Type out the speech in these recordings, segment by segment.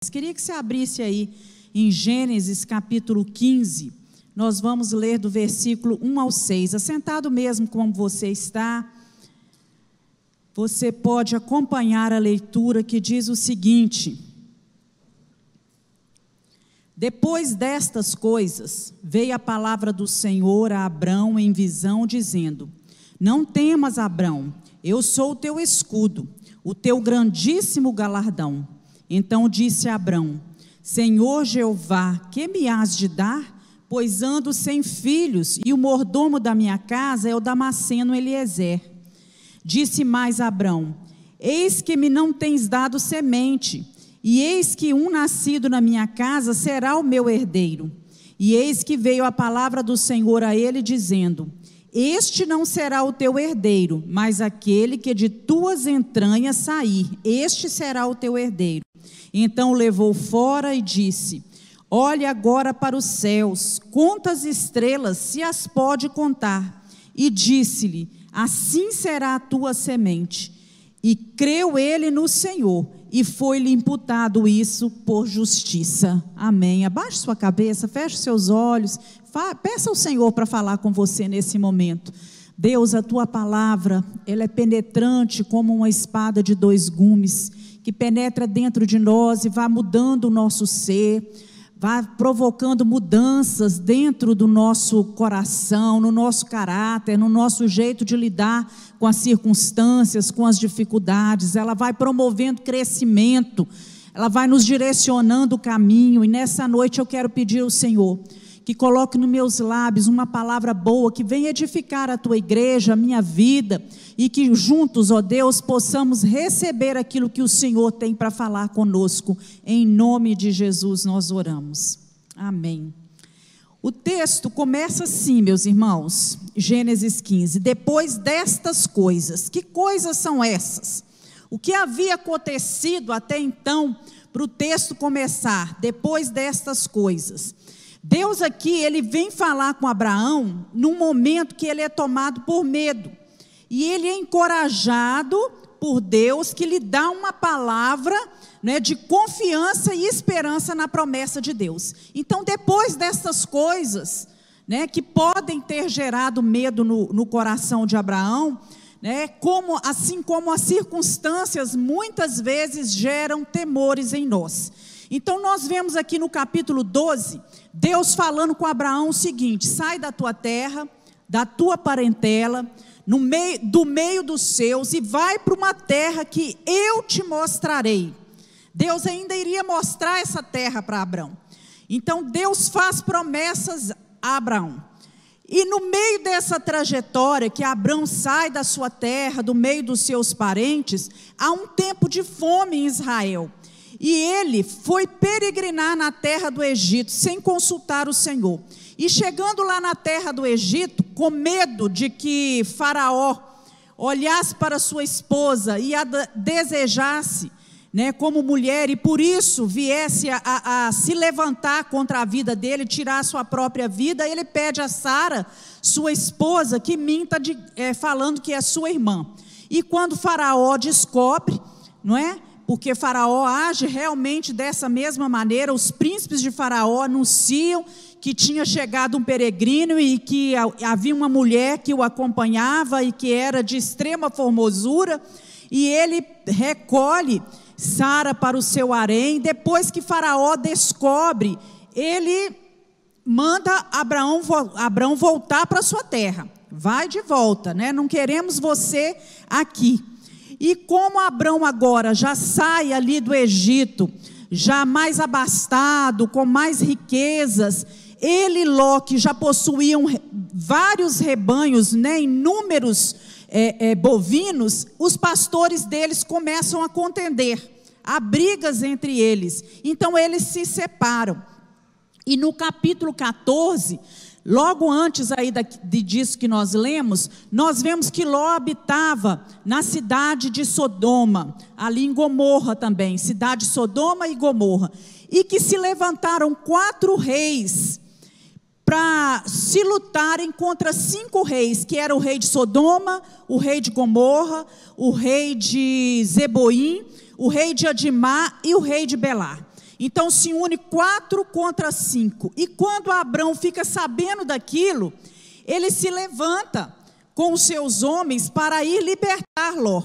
Queria que você abrisse aí em Gênesis capítulo 15, nós vamos ler do versículo 1 ao 6, assentado mesmo como você está, você pode acompanhar a leitura que diz o seguinte: depois destas coisas, veio a palavra do Senhor a Abrão em visão, dizendo: não temas, Abrão, eu sou o teu escudo, o teu grandíssimo galardão. Então disse Abrão: Senhor Jeová, que me has de dar? Pois ando sem filhos, e o mordomo da minha casa é o Damasceno Eliezer. Disse mais Abrão: eis que me não tens dado semente, e eis que um nascido na minha casa será o meu herdeiro. E eis que veio a palavra do Senhor a ele, dizendo: este não será o teu herdeiro, mas aquele que de tuas entranhas sair, este será o teu herdeiro. Então o levou fora e disse: olhe agora para os céus, conta as estrelas, se as pode contar. E disse-lhe: assim será a tua semente. E creu ele no Senhor, e foi-lhe imputado isso por justiça. Amém. Abaixe sua cabeça, feche seus olhos, peça ao Senhor para falar com você nesse momento. Deus, a tua palavra, ela é penetrante como uma espada de dois gumes, que penetra dentro de nós e vai mudando o nosso ser, vai provocando mudanças dentro do nosso coração, no nosso caráter, no nosso jeito de lidar com as circunstâncias, com as dificuldades. Ela vai promovendo crescimento, ela vai nos direcionando o caminho. E nessa noite eu quero pedir ao Senhor que coloque nos meus lábios uma palavra boa, que venha edificar a tua igreja, a minha vida, e que juntos, ó Deus, possamos receber aquilo que o Senhor tem para falar conosco. Em nome de Jesus nós oramos. Amém. O texto começa assim, meus irmãos, Gênesis 15, depois destas coisas. Que coisas são essas? O que havia acontecido até então para o texto começar? Depois destas coisas. Deus aqui, ele vem falar com Abraão num momento que ele é tomado por medo. E ele é encorajado por Deus, que lhe dá uma palavra, né, de confiança e esperança na promessa de Deus. Então, depois dessas coisas, né, que podem ter gerado medo no coração de Abraão, né, assim como as circunstâncias muitas vezes geram temores em nós. Então nós vemos aqui no capítulo 12, Deus falando com Abraão o seguinte: sai da tua terra, da tua parentela, do meio dos seus, e vai para uma terra que eu te mostrarei. Deus ainda iria mostrar essa terra para Abraão. Então Deus faz promessas a Abraão. E no meio dessa trajetória que Abraão sai da sua terra, do meio dos seus parentes, há um tempo de fome em Israel. E ele foi peregrinar na terra do Egito, sem consultar o Senhor. E chegando lá na terra do Egito, com medo de que Faraó olhasse para sua esposa e a desejasse, né, como mulher, e por isso viesse a se levantar contra a vida dele, tirar a sua própria vida, ele pede a Sara, sua esposa, que minta falando que é sua irmã. E quando Faraó descobre, não é? Porque Faraó age realmente dessa mesma maneira, os príncipes de Faraó anunciam que tinha chegado um peregrino e que havia uma mulher que o acompanhava e que era de extrema formosura, e ele recolhe Sara para o seu harém. Depois que Faraó descobre, ele manda Abraão voltar para sua terra. Vai de volta, né? Não queremos você aqui. E como Abraão agora já sai ali do Egito, já mais abastado, com mais riquezas, ele e Ló, que já possuíam vários rebanhos, né, inúmeros bovinos, os pastores deles começam a contender, há brigas entre eles. Então eles se separam. E no capítulo 14, logo antes aí disso que nós lemos, nós vemos que Ló habitava na cidade de Sodoma, ali em Gomorra também, cidade de Sodoma e Gomorra, e que se levantaram 4 reis para se lutarem contra 5 reis, que era o rei de Sodoma, o rei de Gomorra, o rei de Zeboim, o rei de Adimá e o rei de Belá. Então se une 4 contra 5. E quando Abrão fica sabendo daquilo, ele se levanta com os seus homens para ir libertar Ló.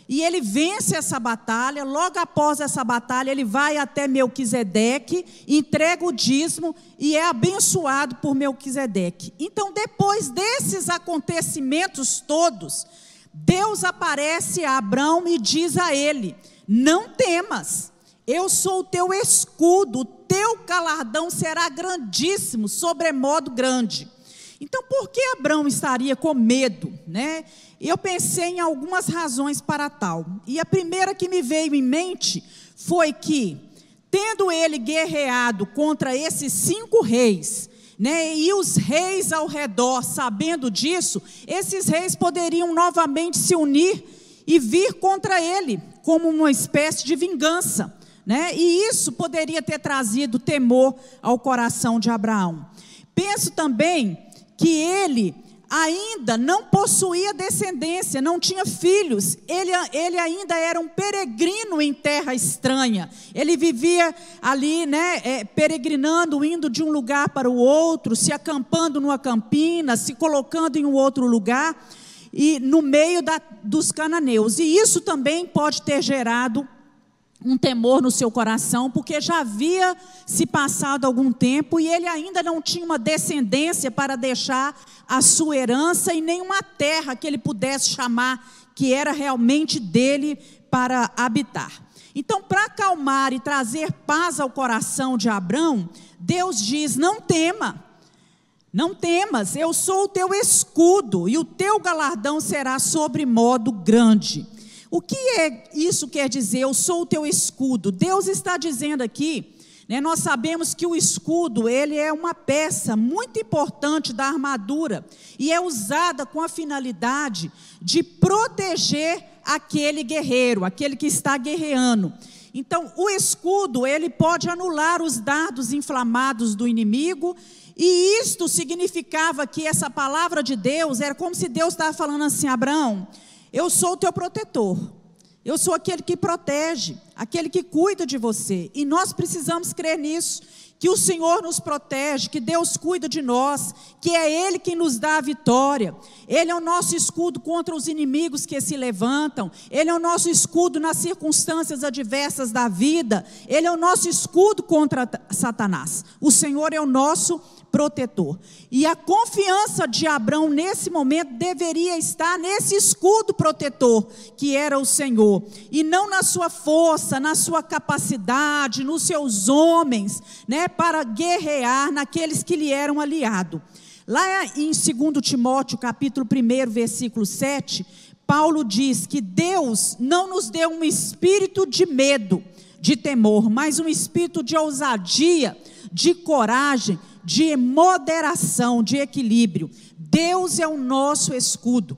E ele vence essa batalha. Logo após essa batalha, ele vai até Melquisedeque, entrega o dízimo e é abençoado por Melquisedeque. Então, depois desses acontecimentos todos, Deus aparece a Abrão e diz a ele: não temas, eu sou o teu escudo, o teu galardão será grandíssimo, sobremodo grande. Então, por que Abrão estaria com medo, né? Eu pensei em algumas razões para tal. E a primeira que me veio em mente foi que, tendo ele guerreado contra esses 5 reis, né, e os reis ao redor sabendo disso, esses reis poderiam novamente se unir e vir contra ele, como uma espécie de vingança, né? E isso poderia ter trazido temor ao coração de Abraão. Penso também que ele ainda não possuía descendência, não tinha filhos, ele ainda era um peregrino em terra estranha, ele vivia ali, né, peregrinando, indo de um lugar para o outro, se acampando numa campina, se colocando em um outro lugar, e no meio dos cananeus, e isso também pode ter gerado um temor no seu coração, porque já havia se passado algum tempo e ele ainda não tinha uma descendência para deixar a sua herança e nenhuma terra que ele pudesse chamar que era realmente dele para habitar. Então, para acalmar e trazer paz ao coração de Abrão, Deus diz: não tema, não temas, eu sou o teu escudo e o teu galardão será sobremodo grande. O que isso quer dizer? Eu sou o teu escudo. Deus está dizendo aqui, né, nós sabemos que o escudo, ele é uma peça muito importante da armadura e é usada com a finalidade de proteger aquele guerreiro, aquele que está guerreando. Então, o escudo, ele pode anular os dardos inflamados do inimigo, e isto significava que essa palavra de Deus, era como se Deus estava falando assim: Abraão, eu sou o teu protetor, eu sou aquele que protege, aquele que cuida de você, e nós precisamos crer nisso, que o Senhor nos protege, que Deus cuida de nós, que é Ele quem nos dá a vitória. Ele é o nosso escudo contra os inimigos que se levantam, Ele é o nosso escudo nas circunstâncias adversas da vida, Ele é o nosso escudo contra Satanás. O Senhor é o nosso protetor. E a confiança de Abrão nesse momento deveria estar nesse escudo protetor que era o Senhor, e não na sua força, na sua capacidade, nos seus homens, né, para guerrear naqueles que lhe eram aliados. Lá em 2 Timóteo capítulo 1, versículo 7, Paulo diz que Deus não nos deu um espírito de medo, de temor, mas um espírito de ousadia, de coragem, de moderação, de equilíbrio. Deus é o nosso escudo,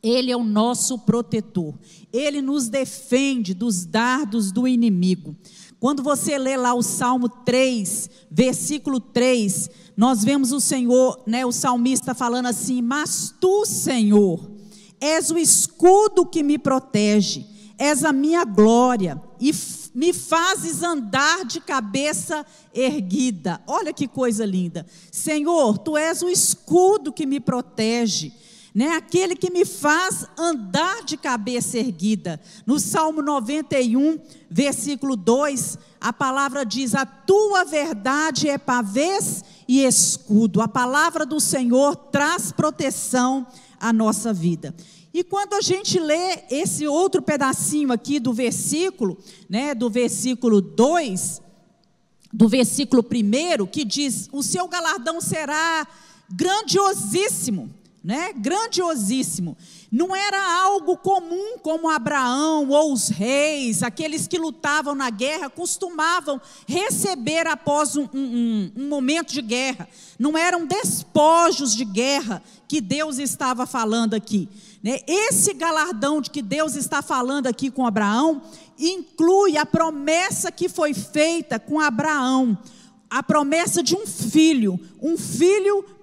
Ele é o nosso protetor, Ele nos defende dos dardos do inimigo. Quando você lê lá o Salmo 3, versículo 3, nós vemos o Senhor, né, o salmista falando assim: mas tu, Senhor, és o escudo que me protege, és a minha glória e me fazes andar de cabeça erguida. Olha que coisa linda. Senhor, tu és o escudo que me protege, né? Aquele que me faz andar de cabeça erguida. No Salmo 91, versículo 2, a palavra diz: a tua verdade é pavês e escudo. A palavra do Senhor traz proteção à nossa vida. E quando a gente lê esse outro pedacinho aqui do versículo, né, do versículo 2, do versículo 1, que diz: o seu galardão será grandiosíssimo, né? Grandiosíssimo. Não era algo comum como Abraão ou os reis, aqueles que lutavam na guerra, costumavam receber após um momento de guerra. Não eram despojos de guerra que Deus estava falando aqui, né? Esse galardão de que Deus está falando aqui com Abraão inclui a promessa que foi feita com Abraão, a promessa de um filho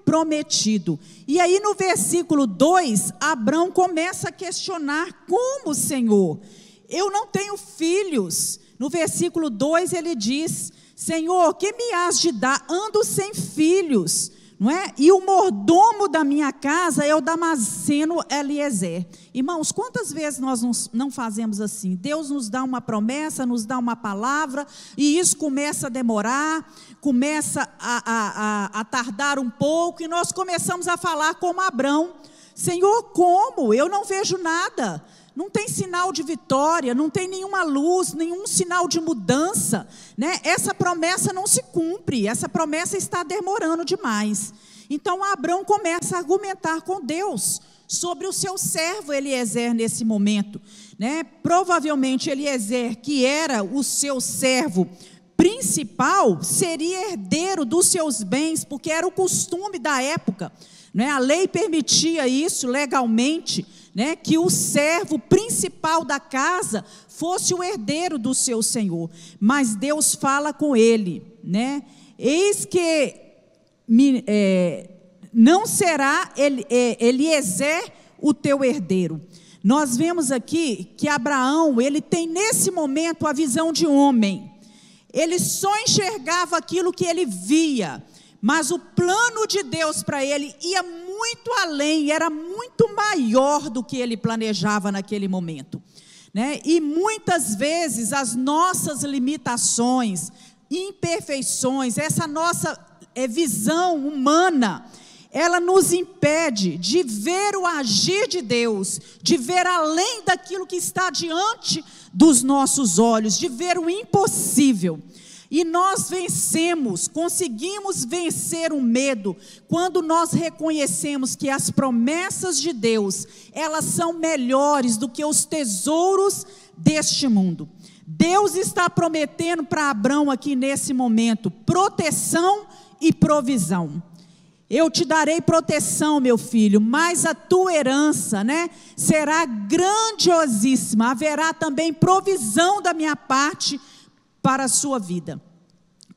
prometido. E aí no versículo 2, Abrão começa a questionar: como, Senhor? Eu não tenho filhos, No versículo 2 ele diz: Senhor, que me has de dar? Ando sem filhos, não é? E o mordomo da minha casa é o Damasceno Eliezer. Irmãos, quantas vezes nós não fazemos assim? Deus nos dá uma promessa, nos dá uma palavra, e isso começa a demorar, começa a tardar um pouco, e nós começamos a falar como Abrão: Senhor, como? Eu não vejo nada. Não tem sinal de vitória, não tem nenhuma luz, nenhum sinal de mudança, né? Essa promessa não se cumpre, essa promessa está demorando demais. Então Abrão começa a argumentar com Deus sobre o seu servo Eliezer nesse momento, né? Provavelmente Eliezer, que era o seu servo principal, seria herdeiro dos seus bens, porque era o costume da época, né? A lei permitia isso legalmente, né, que o servo principal da casa fosse o herdeiro do seu senhor. Mas Deus fala com ele, né? Eis que não será Eliezer o teu herdeiro. Nós vemos aqui que Abraão, ele tem nesse momento a visão de homem. Ele só enxergava aquilo que ele via, mas o plano de Deus para ele ia muito além, era muito maior do que ele planejava naquele momento, né? E muitas vezes as nossas limitações, imperfeições, essa nossa visão humana, ela nos impede de ver o agir de Deus, de ver além daquilo que está diante dos nossos olhos, de ver o impossível. E nós conseguimos vencer o medo, quando nós reconhecemos que as promessas de Deus, elas são melhores do que os tesouros deste mundo. Deus está prometendo para Abrão aqui nesse momento, proteção e provisão. Eu te darei proteção, meu filho, mas a tua herança, né, será grandiosíssima. Haverá também provisão da minha parte para a sua vida.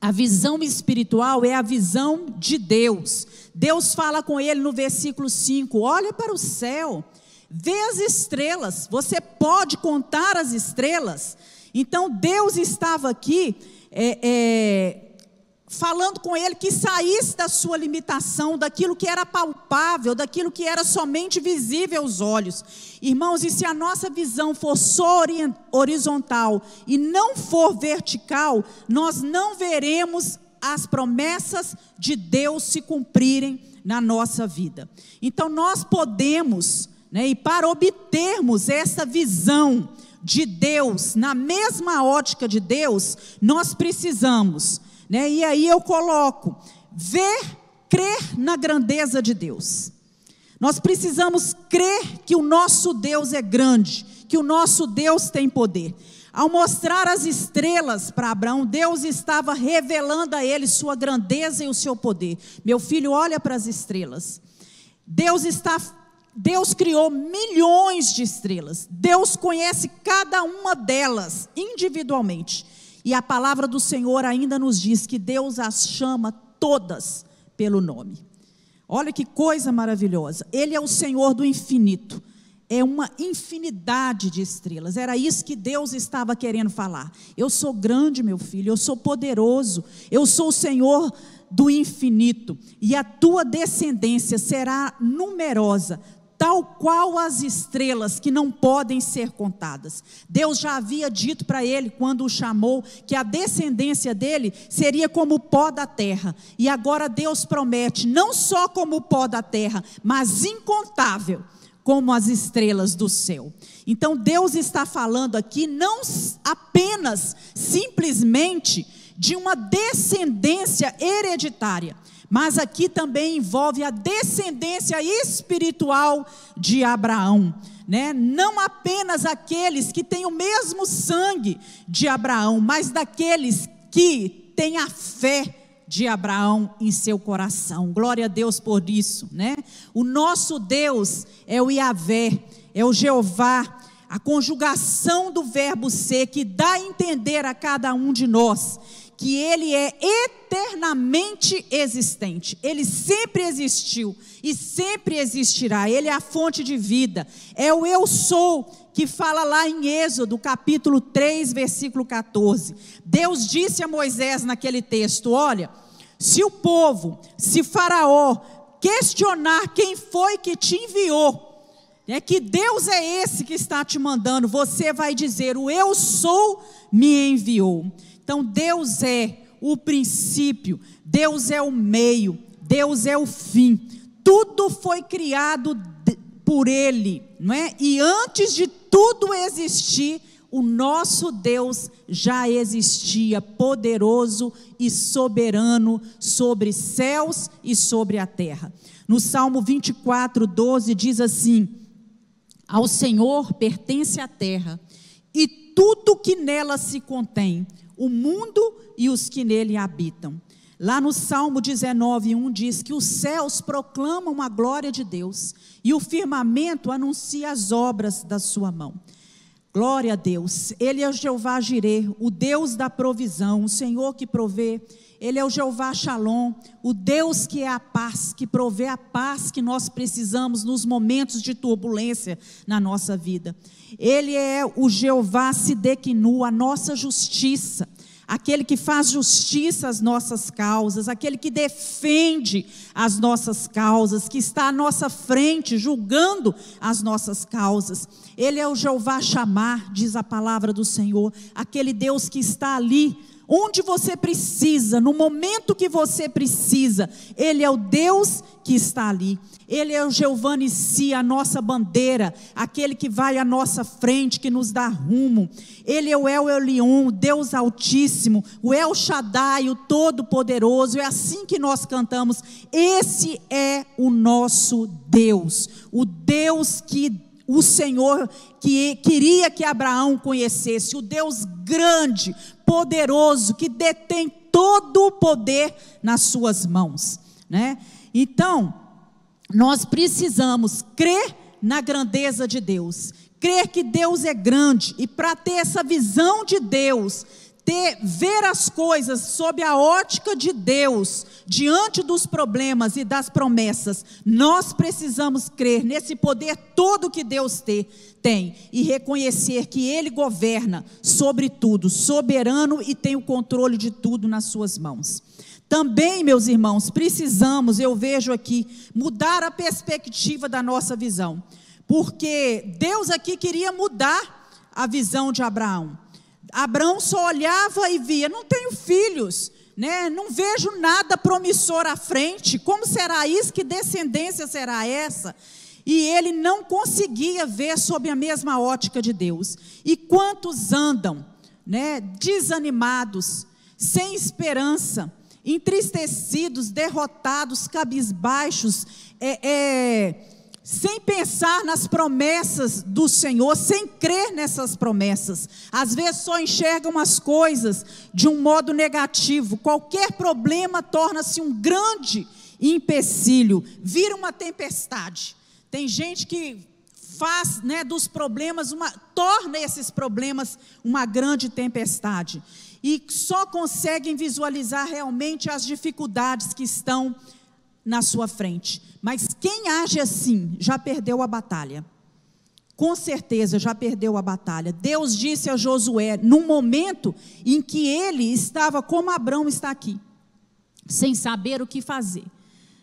A visão espiritual é a visão de Deus. Deus fala com ele no versículo 5, olha para o céu, vê as estrelas, você pode contar as estrelas? Então Deus estava aqui falando com ele que saísse da sua limitação, daquilo que era palpável, daquilo que era somente visível aos olhos. Irmãos, e se a nossa visão for só horizontal e não for vertical, nós não veremos as promessas de Deus se cumprirem na nossa vida. Então nós podemos, né, e para obtermos essa visão de Deus, na mesma ótica de Deus, nós precisamos, né? E aí eu coloco, crer na grandeza de Deus. Nós precisamos crer que o nosso Deus é grande, que o nosso Deus tem poder. Ao mostrar as estrelas para Abraão, Deus estava revelando a ele sua grandeza e o seu poder. Meu filho, olha para as estrelas. Deus criou milhões de estrelas. Deus conhece cada uma delas individualmente. E a palavra do Senhor ainda nos diz que Deus as chama todas pelo nome. Olha que coisa maravilhosa. Ele é o Senhor do infinito. É uma infinidade de estrelas. Era isso que Deus estava querendo falar. Eu sou grande, meu filho. Eu sou poderoso. Eu sou o Senhor do infinito. E a tua descendência será numerosa, tal qual as estrelas que não podem ser contadas. Deus já havia dito para ele, quando o chamou, que a descendência dele seria como o pó da terra. E agora Deus promete, não só como o pó da terra, mas incontável, como as estrelas do céu. Então Deus está falando aqui não apenas, simplesmente, de uma descendência hereditária, mas aqui também envolve a descendência espiritual de Abraão, né? Não apenas aqueles que têm o mesmo sangue de Abraão, mas daqueles que têm a fé de Abraão em seu coração. Glória a Deus por isso, né? O nosso Deus é o Yahvé, é o Jeová, a conjugação do verbo ser, que dá a entender a cada um de nós que Ele é eternamente existente. Ele sempre existiu e sempre existirá. Ele é a fonte de vida, é o eu sou, que fala lá em Êxodo, capítulo 3, versículo 14. Deus disse a Moisés naquele texto: olha, se o povo, se Faraó questionar quem foi que te enviou, que Deus é esse que está te mandando, você vai dizer: o eu sou me enviou. Então Deus é o princípio, Deus é o meio, Deus é o fim. Tudo foi criado por Ele, não é? E antes de tudo existir, o nosso Deus já existia, poderoso e soberano sobre céus e sobre a terra. No Salmo 24, 12 diz assim: ao Senhor pertence a terra e tudo que nela se contém, o mundo e os que nele habitam. Lá no Salmo 19, 1 diz que os céus proclamam a glória de Deus e o firmamento anuncia as obras da sua mão. Glória a Deus. Ele é o Jeová Jireh, o Deus da provisão, o Senhor que provê. Ele é o Jeová Shalom, o Deus que é a paz, que provê a paz que nós precisamos nos momentos de turbulência na nossa vida. Ele é o Jeová Sidequinu, a nossa justiça, aquele que faz justiça às nossas causas, aquele que defende as nossas causas, que está à nossa frente, julgando as nossas causas. Ele é o Jeová Chamar, diz a palavra do Senhor, aquele Deus que está ali, onde você precisa, no momento que você precisa. Ele é o Deus que está ali. Ele é o Jeová Nissi, a nossa bandeira, aquele que vai à nossa frente, que nos dá rumo. Ele é o El Elyon, o Deus Altíssimo, o El Shaddai, o Todo-Poderoso. É assim que nós cantamos. Esse é o nosso Deus, o Deus que o Senhor que queria que Abraão conhecesse, o Deus grande, poderoso, que detém todo o poder nas suas mãos, né? Então, nós precisamos crer na grandeza de Deus, crer que Deus é grande, e para ter essa visão de Deus, ver as coisas sob a ótica de Deus, diante dos problemas e das promessas, nós precisamos crer nesse poder todo que Deus tem, e reconhecer que Ele governa sobre tudo, soberano, e tem o controle de tudo nas suas mãos. Também, meus irmãos, precisamos, eu vejo aqui, mudar a perspectiva da nossa visão, porque Deus aqui queria mudar a visão de Abraão. Abraão só olhava e via: não tenho filhos, né? Não vejo nada promissor à frente, como será isso? Que descendência será essa? E ele não conseguia ver sob a mesma ótica de Deus. E quantos andam, né, desanimados, sem esperança, entristecidos, derrotados, cabisbaixos, sem pensar nas promessas do Senhor, sem crer nessas promessas. Às vezes só enxergam as coisas de um modo negativo. Qualquer problema torna-se um grande empecilho, vira uma tempestade. Tem gente que faz, né, dos problemas, torna esses problemas uma grande tempestade, e só conseguem visualizar realmente as dificuldades que estão na sua frente. Mas quem age assim, já perdeu a batalha. Com certeza já perdeu a batalha. Deus disse a Josué, num momento em que ele estava como Abraão está aqui, sem saber o que fazer,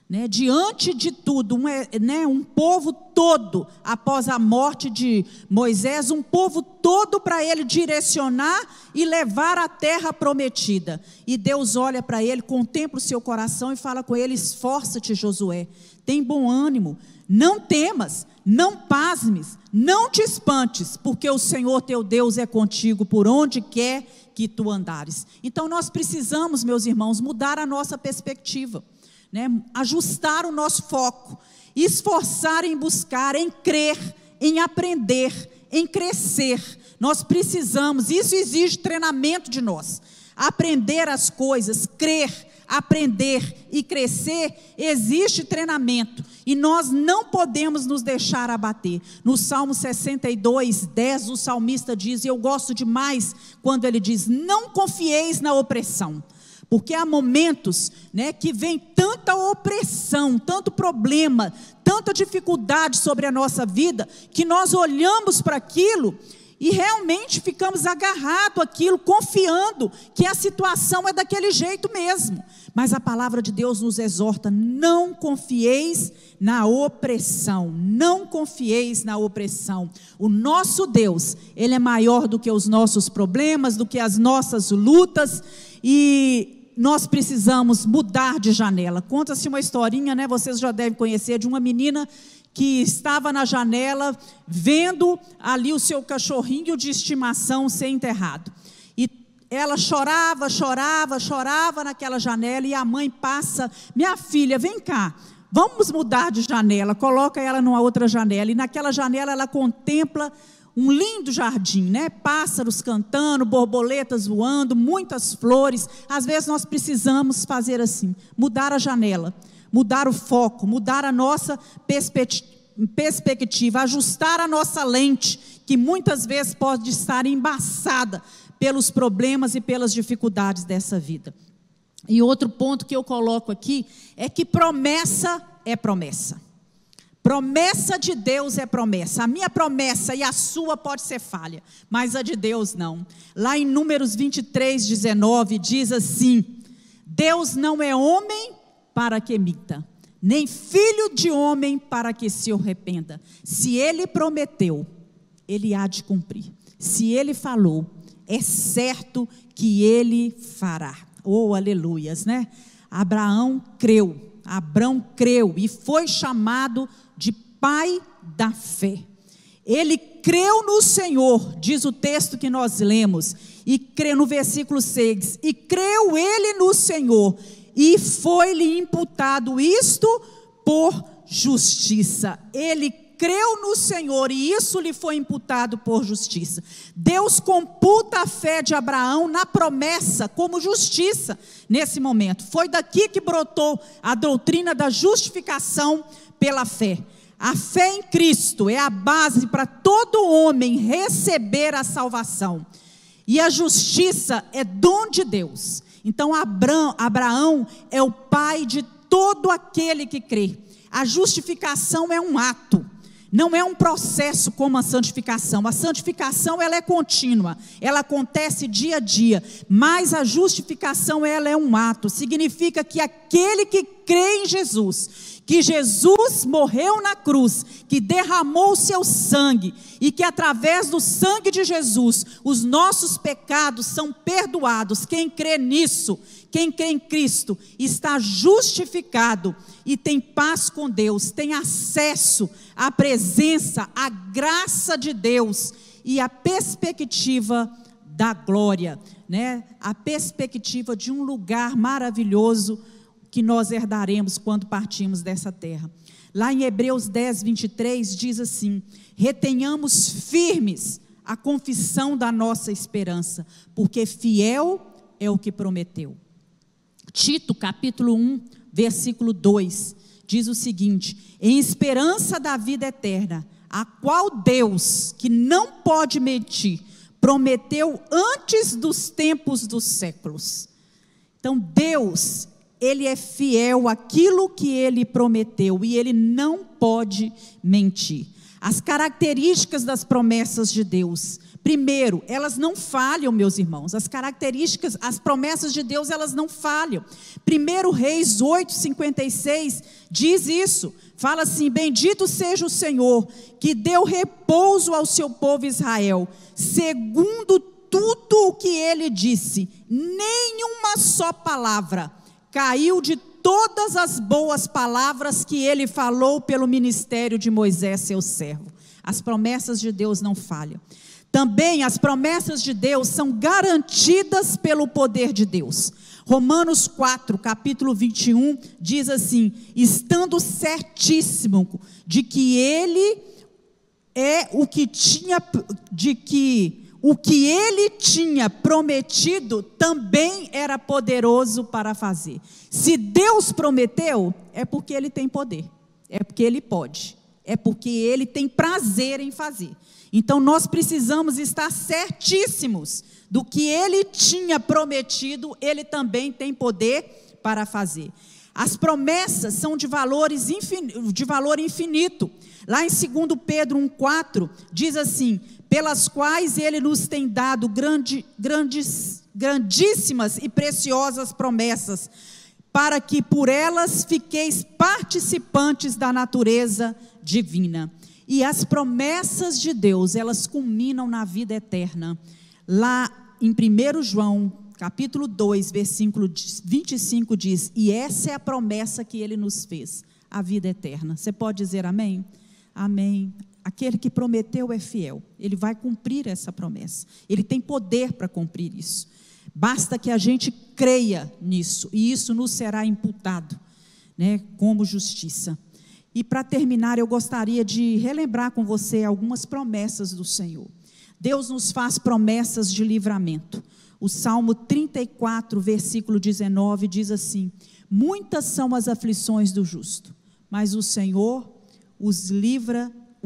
né? Diante de tudo, um povo todo, após a morte de Moisés, um povo todo para ele direcionar e levar à terra prometida. E Deus olha para ele, contempla o seu coração e fala com ele: esforça-te, Josué, tem bom ânimo, não temas, não pasmes, não te espantes, porque o Senhor teu Deus é contigo por onde quer que tu andares. Então nós precisamos, meus irmãos, mudar a nossa perspectiva, né? Ajustar o nosso foco, esforçar em buscar, em crer, em aprender, em crescer. Nós precisamos, isso exige treinamento de nós, aprender as coisas, crer, aprender e crescer, existe treinamento, e nós não podemos nos deixar abater. No Salmo 62, 10, o salmista diz, e eu gosto demais quando ele diz: não confieis na opressão, porque há momentos, né, que vem tanta opressão, tanto problema, tanta dificuldade sobre a nossa vida, que nós olhamos para aquilo e realmente ficamos agarrados àquilo, confiando que a situação é daquele jeito mesmo. Mas a palavra de Deus nos exorta: não confieis na opressão, não confieis na opressão. O nosso Deus, Ele é maior do que os nossos problemas, do que as nossas lutas, e nós precisamos mudar de janela. Conta-se uma historinha, né? Vocês já devem conhecer, de uma menina que estava na janela, vendo ali o seu cachorrinho de estimação ser enterrado. E ela chorava naquela janela, e a mãe passa: minha filha, vem cá, vamos mudar de janela. Coloca ela numa outra janela, e naquela janela ela contempla um lindo jardim, né? Pássaros cantando, borboletas voando, muitas flores. Às vezes nós precisamos fazer assim, mudar a janela, mudar o foco, mudar a nossa perspectiva, ajustar a nossa lente, que muitas vezes pode estar embaçada pelos problemas e pelas dificuldades dessa vida. E outro ponto que eu coloco aqui é que promessa é promessa. Promessa de Deus é promessa. A minha promessa e a sua pode ser falha, mas a de Deus não. Lá em Números 23:19 diz assim: Deus não é homem para que minta, nem filho de homem para que se arrependa. Se Ele prometeu, Ele há de cumprir. Se Ele falou, é certo que Ele fará. Oh, aleluias, né? Abraão creu e foi chamado de pai da fé. Ele creu no Senhor, diz o texto que nós lemos, e creu no versículo 6, e creu ele no Senhor, e foi-lhe imputado isto por justiça. Ele creu no Senhor, e isso lhe foi imputado por justiça. Deus computa a fé de Abraão na promessa como justiça nesse momento. Foi daqui que brotou a doutrina da justificação pela fé. A fé em Cristo é a base para todo homem receber a salvação, e a justiça é dom de Deus. Então Abraão é o pai de todo aquele que crê. A justificação é um ato, não é um processo como a santificação. A santificação, ela é contínua, ela acontece dia a dia, mas a justificação, ela é um ato. Significa que aquele que crê em Jesus, que Jesus morreu na cruz, que derramou o seu sangue, e que através do sangue de Jesus, os nossos pecados são perdoados. Quem crê nisso, quem crê em Cristo, está justificado e tem paz com Deus, tem acesso à presença, à graça de Deus e à perspectiva da glória, né? A perspectiva de um lugar maravilhoso que nós herdaremos quando partimos dessa terra. Lá em Hebreus 10:23 diz assim: retenhamos firmes a confissão da nossa esperança, porque fiel é o que prometeu. Tito capítulo 1, versículo 2, diz o seguinte: em esperança da vida eterna, a qual Deus, que não pode mentir, prometeu antes dos tempos dos séculos. Então Deus, Ele é fiel àquilo que Ele prometeu, e Ele não pode mentir. As características das promessas de Deus: primeiro, elas não falham, meus irmãos. As promessas de Deus, elas não falham. 1 Reis 8:56 diz isso, fala assim: bendito seja o Senhor, que deu repouso ao seu povo Israel, segundo tudo o que Ele disse, nenhuma só palavra caiu de todas as boas palavras que Ele falou pelo ministério de Moisés, seu servo. As promessas de Deus não falham. Também as promessas de Deus são garantidas pelo poder de Deus. Romanos 4, capítulo 21, diz assim: estando certíssimo de que Ele é o que Ele tinha prometido também era poderoso para fazer. Se Deus prometeu, é porque Ele tem poder, é porque Ele pode. é porque Ele tem prazer em fazer. Então nós precisamos estar certíssimos do que Ele tinha prometido, Ele também tem poder para fazer. As promessas são de valor infinito. Lá em 2 Pedro 1,4 diz assim: pelas quais Ele nos tem dado grandíssimas e preciosas promessas, para que por elas fiqueis participantes da natureza divina. E as promessas de Deus, elas culminam na vida eterna. Lá em 1 João, capítulo 2, versículo 25 diz: e essa é a promessa que Ele nos fez, a vida eterna. Você pode dizer amém? Amém. Aquele que prometeu é fiel, Ele vai cumprir essa promessa. Ele tem poder para cumprir isso. Basta que a gente creia nisso, e isso nos será imputado, né, como justiça. E para terminar, eu gostaria de relembrar com você algumas promessas do Senhor. Deus nos faz promessas de livramento. O Salmo 34, versículo 19 diz assim: muitas são as aflições do justo, mas o Senhor o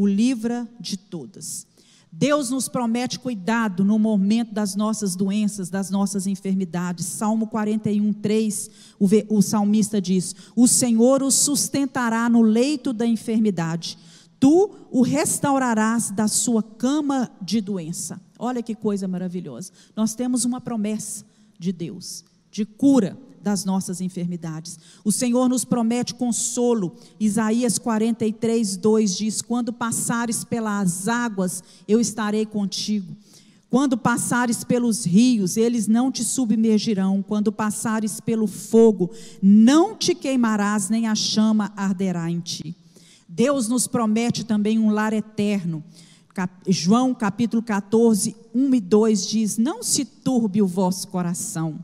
livra de todas. Deus nos promete cuidado no momento das nossas doenças, das nossas enfermidades. Salmo 41, 3, o salmista diz: o Senhor o sustentará no leito da enfermidade, tu o restaurarás da sua cama de doença. Olha que coisa maravilhosa. Nós temos uma promessa de Deus, de cura das nossas enfermidades. O Senhor nos promete consolo. Isaías 43, 2 diz: quando passares pelas águas, eu estarei contigo. Quando passares pelos rios, eles não te submergirão. Quando passares pelo fogo, não te queimarás, nem a chama arderá em ti. Deus nos promete também um lar eterno. João capítulo 14, 1 e 2 diz: não se turbe o vosso coração.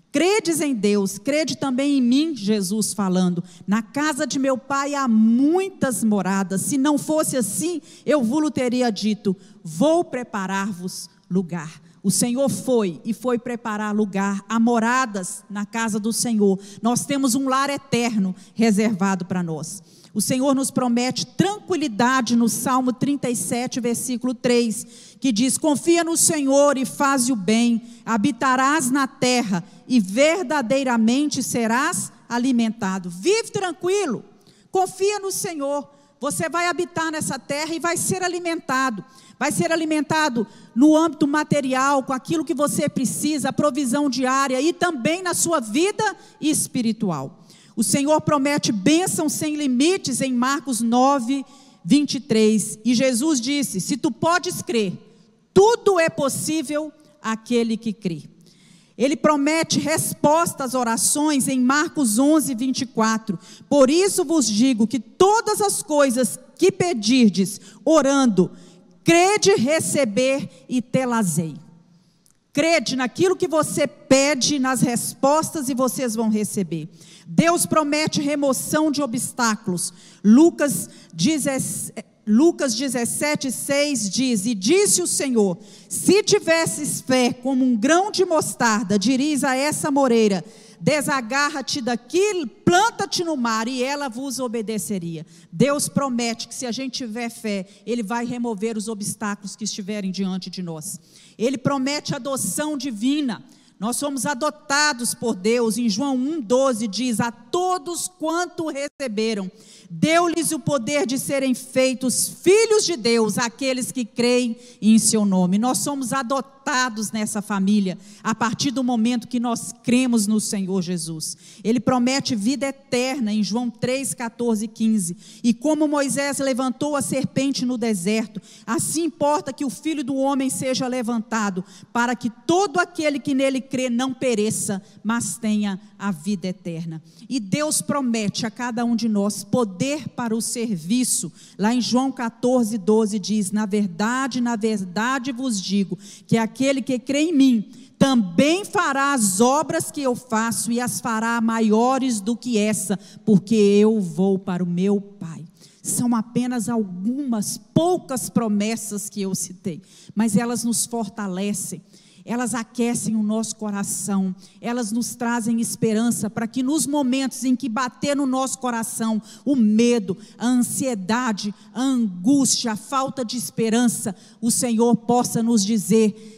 Credes em Deus, crede também em mim, Jesus falando. Na casa de meu pai há muitas moradas. Se não fosse assim, eu vos teria dito: vou preparar-vos lugar. O Senhor foi preparar lugar, há moradas na casa do Senhor. Nós temos um lar eterno reservado para nós. O Senhor nos promete tranquilidade no Salmo 37, versículo 3, que diz: confia no Senhor e faze o bem, habitarás na terra e verdadeiramente serás alimentado. Vive tranquilo, confia no Senhor, você vai habitar nessa terra e vai ser alimentado. Vai ser alimentado no âmbito material, com aquilo que você precisa, a provisão diária, e também na sua vida espiritual. O Senhor promete bênção sem limites em Marcos 9, 23. E Jesus disse: se tu podes crer, tudo é possível àquele que crê. Ele promete resposta às orações em Marcos 11, 24. Por isso vos digo que todas as coisas que pedirdes, orando, crede receber e tê-las-ei. Crede naquilo que você pede, nas respostas, e vocês vão receber. Deus promete remoção de obstáculos. Lucas 17, 6 diz: e disse o Senhor: se tivesses fé como um grão de mostarda, dirias a essa moreira: desagarra-te daqui, planta-te no mar, e ela vos obedeceria. Deus promete que se a gente tiver fé, Ele vai remover os obstáculos que estiverem diante de nós. Ele promete adoção divina. Nós somos adotados por Deus. Em João 1,12 diz: a todos quanto receberam, deu-lhes o poder de serem feitos filhos de Deus, aqueles que creem em seu nome. Nós somos adotados nessa família, a partir do momento que nós cremos no Senhor Jesus. Ele promete vida eterna em João 3, 14 e 15. E como Moisés levantou a serpente no deserto, assim importa que o Filho do Homem seja levantado, para que todo aquele que nele crê não pereça, mas tenha a vida eterna. E Deus promete a cada um de nós poder para o serviço. Lá em João 14, 12 diz: na verdade vos digo, que aquele que crê em mim, também fará as obras que eu faço, e as fará maiores do que essa, porque eu vou para o meu Pai. São apenas algumas poucas promessas que eu citei, mas elas nos fortalecem. elas aquecem o nosso coração, elas nos trazem esperança para que nos momentos em que bater no nosso coração o medo, a ansiedade, a angústia, a falta de esperança, o Senhor possa nos dizer: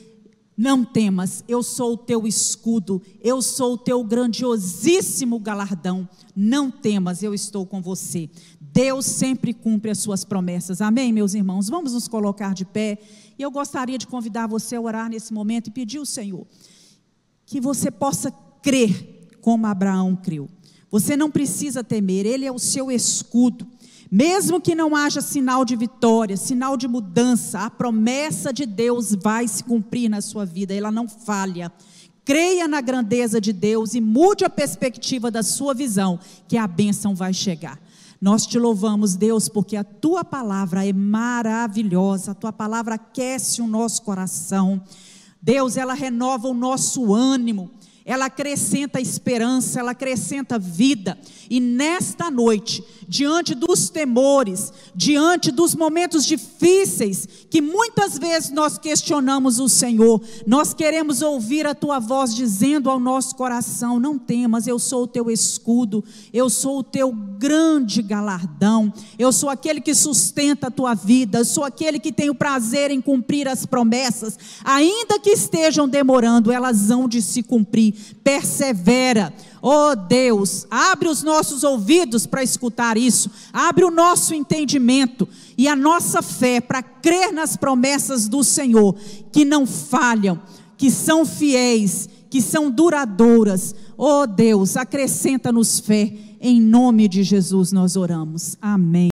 não temas, eu sou o teu escudo, eu sou o teu grandiosíssimo galardão, não temas, eu estou com você. Deus sempre cumpre as suas promessas, amém, meus irmãos? Vamos nos colocar de pé, e eu gostaria de convidar você a orar nesse momento e pedir ao Senhor que você possa crer como Abraão creu. Você não precisa temer, Ele é o seu escudo. Mesmo que não haja sinal de vitória, sinal de mudança, a promessa de Deus vai se cumprir na sua vida, ela não falha. Creia na grandeza de Deus e mude a perspectiva da sua visão, que a bênção vai chegar. Nós te louvamos, Deus, porque a tua palavra é maravilhosa, a tua palavra aquece o nosso coração. Deus, ela renova o nosso ânimo, ela acrescenta esperança, ela acrescenta vida. E nesta noite, diante dos temores, diante dos momentos difíceis, que muitas vezes nós questionamos o Senhor, nós queremos ouvir a tua voz dizendo ao nosso coração: não temas, eu sou o teu escudo, eu sou o teu grande galardão, eu sou aquele que sustenta a tua vida, eu sou aquele que tem o prazer em cumprir as promessas, ainda que estejam demorando, elas hão de se cumprir. Persevera, oh Deus, abre os nossos ouvidos para escutar isso, abre o nosso entendimento e a nossa fé para crer nas promessas do Senhor, que não falham, que são fiéis, que são duradouras. Oh Deus, acrescenta-nos fé, em nome de Jesus nós oramos, amém.